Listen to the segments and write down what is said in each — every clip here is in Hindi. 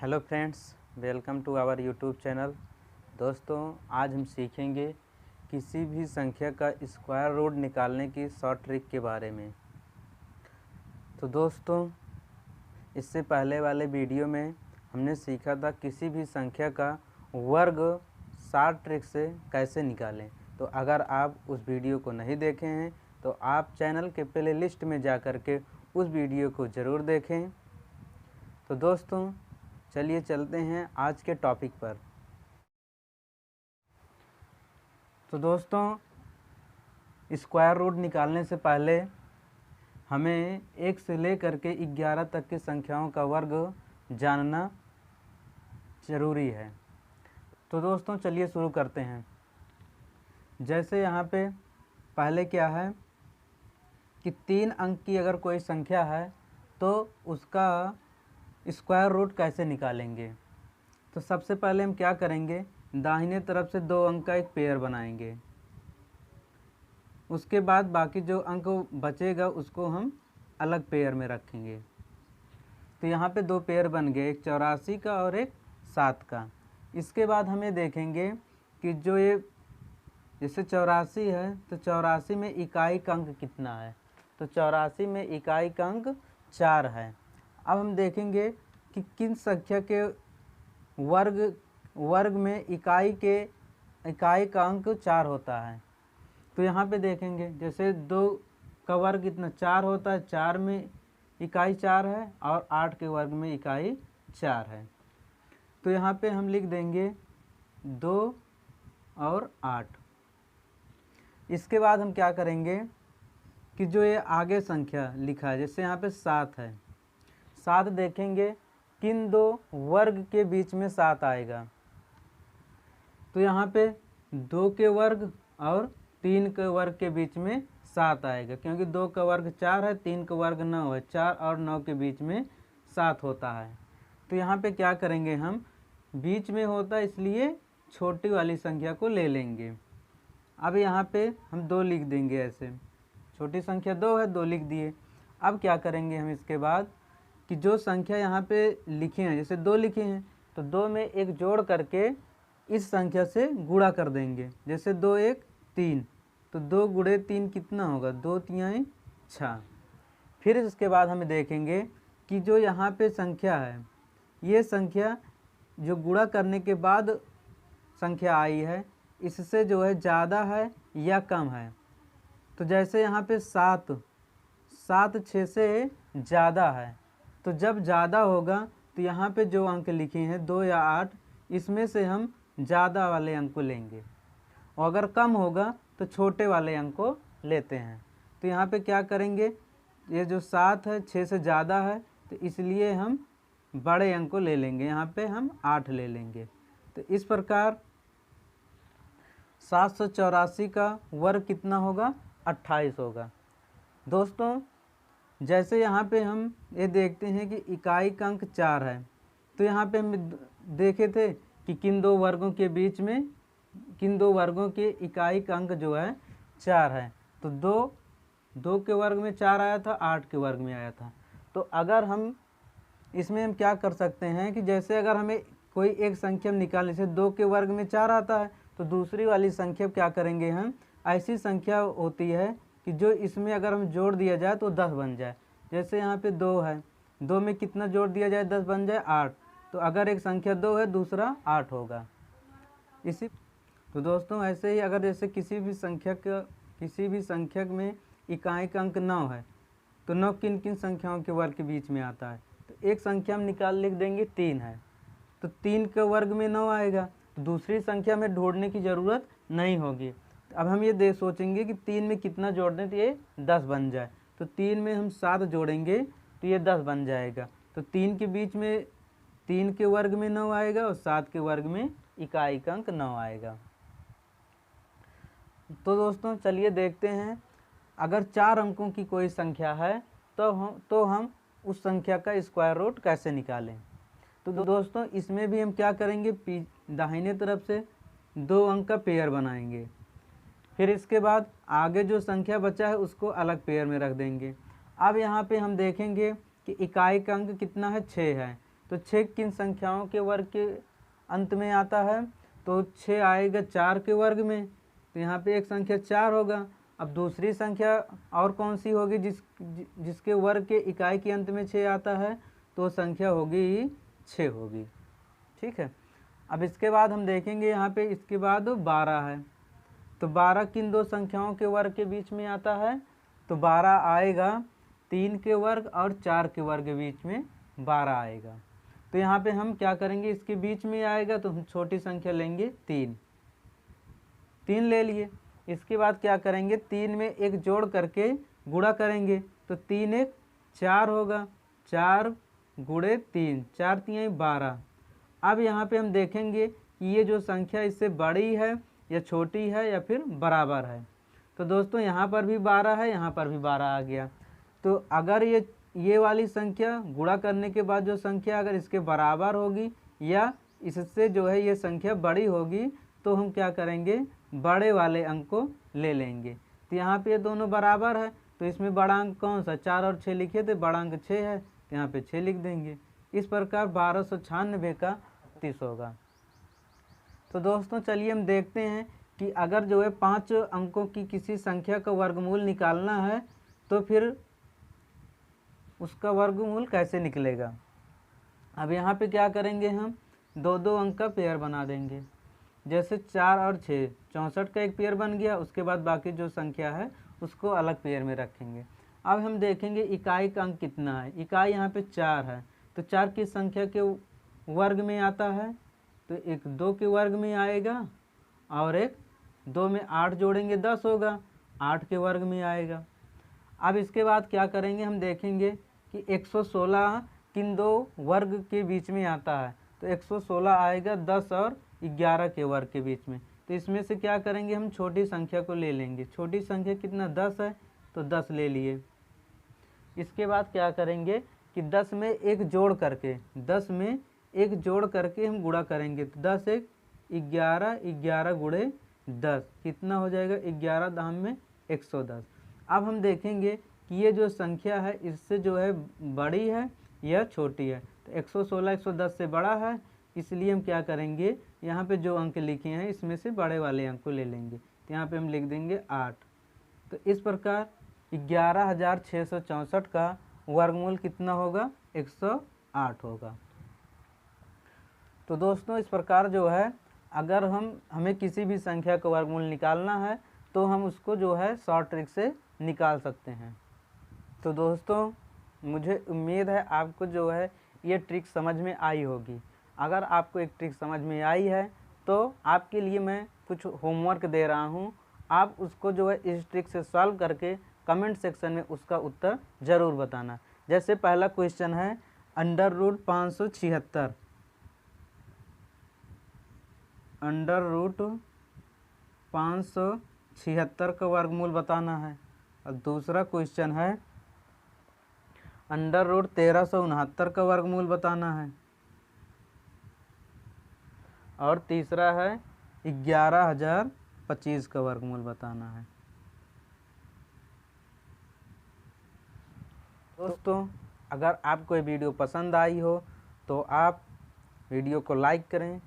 Hello friends, welcome to our YouTube channel. दोस्तों, आज हम सीखेंगे किसी भी संख्या का स्क्वायर रूट निकालने की शॉर्ट ट्रिक के बारे में। तो दोस्तों, इससे पहले वाले वीडियो में हमने सीखा था किसी भी संख्या का वर्ग शॉर्ट ट्रिक से कैसे निकालें। तो अगर आप उस वीडियो को नहीं देखे हैं तो आप चैनल के प्ले लिस्ट में जा कर के उस वीडियो को ज़रूर देखें। तो दोस्तों, चलिए चलते हैं आज के टॉपिक पर। तो दोस्तों, स्क्वायर रूट निकालने से पहले हमें 1 से लेकर के 11 तक की संख्याओं का वर्ग जानना ज़रूरी है। तो दोस्तों, चलिए शुरू करते हैं। जैसे यहाँ पे पहले क्या है कि 3 अंक की अगर कोई संख्या है तो उसका स्क्वायर रूट कैसे निकालेंगे। तो सबसे पहले हम क्या करेंगे, दाहिने तरफ से 2 अंक का एक पेयर बनाएंगे। उसके बाद बाकी जो अंक बचेगा उसको हम अलग पेयर में रखेंगे। तो यहाँ पे 2 पेयर बन गए, एक 84 का और एक 7 का। इसके बाद हमें देखेंगे कि जो ये जैसे 84 है तो 84 में इकाई का अंक कितना है। तो 84 में इकाई का अंक 4 है। अब हम देखेंगे कि किन संख्या के वर्ग में इकाई का अंक 4 होता है। तो यहाँ पे देखेंगे जैसे 2 का वर्ग कितना 4 होता है, 4 में इकाई 4 है और 8 के वर्ग में इकाई 4 है। तो यहाँ पे हम लिख देंगे 2 और 8। इसके बाद हम क्या करेंगे कि जो ये आगे संख्या लिखा है, जैसे यहाँ पे 7 है, 7 देखेंगे किन 2 वर्ग के बीच में 7 आएगा। तो यहाँ पे 2 के वर्ग और 3 के वर्ग के बीच में 7 आएगा, क्योंकि 2 का वर्ग 4 है, 3 का वर्ग 9 है, 4 और 9 के बीच में 7 होता है। तो यहाँ पे क्या करेंगे, हम बीच में होता है इसलिए छोटी वाली संख्या को ले लेंगे। अब यहाँ पे हम 2 लिख देंगे, ऐसे छोटी संख्या 2 है, 2 लिख दिए। अब क्या करेंगे हम इसके बाद कि जो संख्या यहाँ पे लिखे हैं, जैसे 2 लिखे हैं तो 2 में एक जोड़ करके इस संख्या से गुणा कर देंगे। जैसे 2 1 3, तो 2 गुणे 3 कितना होगा, 2 3 6। फिर इसके बाद हम देखेंगे कि जो यहाँ पे संख्या है, ये संख्या जो गुणा करने के बाद संख्या आई है, इससे जो है ज़्यादा है या कम है। तो जैसे यहाँ पे 7 6 से ज़्यादा है, तो जब ज़्यादा होगा तो यहाँ पे जो अंक लिखे हैं 2 या 8, इसमें से हम ज़्यादा वाले अंक को लेंगे, और अगर कम होगा तो छोटे वाले अंक को लेते हैं। तो यहाँ पे क्या करेंगे, ये जो 7 है 6 से ज़्यादा है तो इसलिए हम बड़े अंक को ले लेंगे, यहाँ पे हम 8 ले लेंगे। तो इस प्रकार 784 का वर्ग कितना होगा, 28 होगा। दोस्तों, जैसे यहाँ पे हम ये देखते हैं कि इकाई का अंक 4 है, तो यहाँ पे हम देखे थे कि किन 2 वर्गों के बीच में, किन 2 वर्गों के इकाई का अंक जो है 4 है। तो 2 के वर्ग में 4 आया था, 8 के वर्ग में आया था। तो अगर हम इसमें हम क्या कर सकते हैं कि जैसे अगर हमें कोई एक संख्या निकालने से 2 के वर्ग में 4 आता है, तो दूसरी वाली संख्या क्या करेंगे, हम ऐसी संख्या होती है कि जो इसमें अगर हम जोड़ दिया जाए तो 10 बन जाए। जैसे यहाँ पे 2 है, 2 में कितना जोड़ दिया जाए, 10 बन जाए 8। तो अगर एक संख्या 2 है, दूसरा 8 होगा। इसी तो दोस्तों, ऐसे ही अगर जैसे किसी भी संख्या में इकाई का अंक 9 है, तो 9 किन किन संख्याओं के वर्ग के बीच में आता है। तो एक संख्या हम लिख देंगे 3 है, तो 3 के वर्ग में 9 आएगा, तो दूसरी संख्या में ढूंढने की ज़रूरत नहीं होगी। अब हम ये सोचेंगे कि 3 में कितना जोड़ दें तो ये 10 बन जाए। तो 3 में हम 7 जोड़ेंगे तो ये 10 बन जाएगा। तो 3 के बीच में 3 के वर्ग में 9 आएगा और 7 के वर्ग में इकाई का अंक 9 आएगा। तो दोस्तों, चलिए देखते हैं, अगर 4 अंकों की कोई संख्या है तो हम उस संख्या का स्क्वायर रूट कैसे निकालें। तो दोस्तों, इसमें भी हम क्या करेंगे, दाहिने तरफ से 2 अंक का पेयर बनाएंगे। फिर इसके बाद आगे जो संख्या बचा है उसको अलग पेयर में रख देंगे। अब यहाँ पे हम देखेंगे कि इकाई का अंक कितना है, 6 है। तो 6 किन संख्याओं के वर्ग के अंत में आता है? तो 6 आएगा 4 के वर्ग में, तो यहाँ पे एक संख्या 4 होगा। अब दूसरी संख्या और कौन सी होगी जिसके वर्ग के इकाई के अंत में 6 आता है? तो संख्या होगी 6 होगी। ठीक है। अब इसके बाद हम देखेंगे यहाँ पे इसके बाद 12 है। तो 12 किन दो संख्याओं के वर्ग के बीच में आता है? तो 12 आएगा 3 के वर्ग और 4 के वर्ग के बीच में 12 आएगा। तो यहाँ पे हम क्या करेंगे, इसके बीच में आएगा तो हम छोटी संख्या लेंगे 3 ले लिए। इसके बाद क्या करेंगे, 3 में एक जोड़ करके गुणा करेंगे, तो 3 एक 4 होगा, 4 गुणे 3, 4 3 12। अब यहाँ पे हम देखेंगे कि ये जो संख्या इससे बड़ी है या छोटी है या फिर बराबर है। तो दोस्तों यहाँ पर भी 12 है, यहाँ पर भी 12 आ गया। तो अगर ये वाली संख्या गुणा करने के बाद जो संख्या अगर इसके बराबर होगी या इससे जो है ये संख्या बड़ी होगी, तो हम क्या करेंगे, बड़े वाले अंक को ले लेंगे। तो यहाँ पे ये दोनों बराबर है, तो इसमें बड़ा अंक कौन सा, 4 और 6 लिखे थे, बड़ा अंक 6 है, तो यहाँ पे 6 लिख देंगे। इस प्रकार 1296 का 30 होगा। तो दोस्तों चलिए हम देखते हैं कि अगर जो है 5 अंकों की किसी संख्या का वर्गमूल निकालना है तो फिर उसका वर्गमूल कैसे निकलेगा। अब यहाँ पे क्या करेंगे, हम 2-2 अंक का पेयर बना देंगे। जैसे 4 और 6, 64 का एक पेयर बन गया। उसके बाद बाकी जो संख्या है उसको अलग पेयर में रखेंगे। अब हम देखेंगे इकाई का अंक कितना है। इकाई यहाँ पे 4 है, तो 4 की संख्या के वर्ग में आता है, तो एक 2 के वर्ग में आएगा और एक 2 में 8 जोड़ेंगे 10 होगा, 8 के वर्ग में आएगा। अब इसके बाद क्या करेंगे, हम देखेंगे कि 116 किन दो वर्ग के बीच में आता है। तो 116 आएगा 10 और 11 के वर्ग के बीच में। तो इसमें से क्या करेंगे, हम छोटी संख्या को ले लेंगे। छोटी संख्या कितना, 10 है, तो 10 ले लिए। इसके बाद क्या करेंगे कि 10 में एक जोड़ करके, 10 में एक जोड़ करके हम गुणा करेंगे। तो 10 एक 11, 11 गुणे 10 कितना हो जाएगा, 11 दाम में 110। अब हम देखेंगे कि ये जो संख्या है इससे जो है बड़ी है या छोटी है। तो 116 110 से बड़ा है, इसलिए हम क्या करेंगे, यहाँ पे जो अंक लिखे हैं इसमें से बड़े वाले अंक को ले लेंगे। तो यहाँ पे हम लिख देंगे 8। तो इस प्रकार 11,664 का वर्गमूल कितना होगा, 108 होगा। तो दोस्तों इस प्रकार जो है अगर हमें किसी भी संख्या का वर्गमूल निकालना है तो हम उसको जो है शॉर्ट ट्रिक से निकाल सकते हैं। तो दोस्तों मुझे उम्मीद है आपको जो है ये ट्रिक समझ में आई होगी। अगर आपको एक ट्रिक समझ में आई है तो आपके लिए मैं कुछ होमवर्क दे रहा हूँ, आप उसको जो है इस ट्रिक से सॉल्व करके कमेंट सेक्शन में उसका उत्तर ज़रूर बताना। जैसे पहला क्वेश्चन है √576, √576 का वर्गमूल बताना है। और दूसरा क्वेश्चन है √1369 का वर्गमूल बताना है। और तीसरा है 11,025 का वर्गमूल बताना है। दोस्तों अगर आपको ये वीडियो पसंद आई हो तो आप वीडियो को लाइक करें,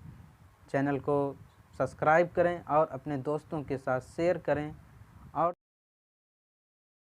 चैनल को सब्सक्राइब करें और अपने दोस्तों के साथ शेयर करें।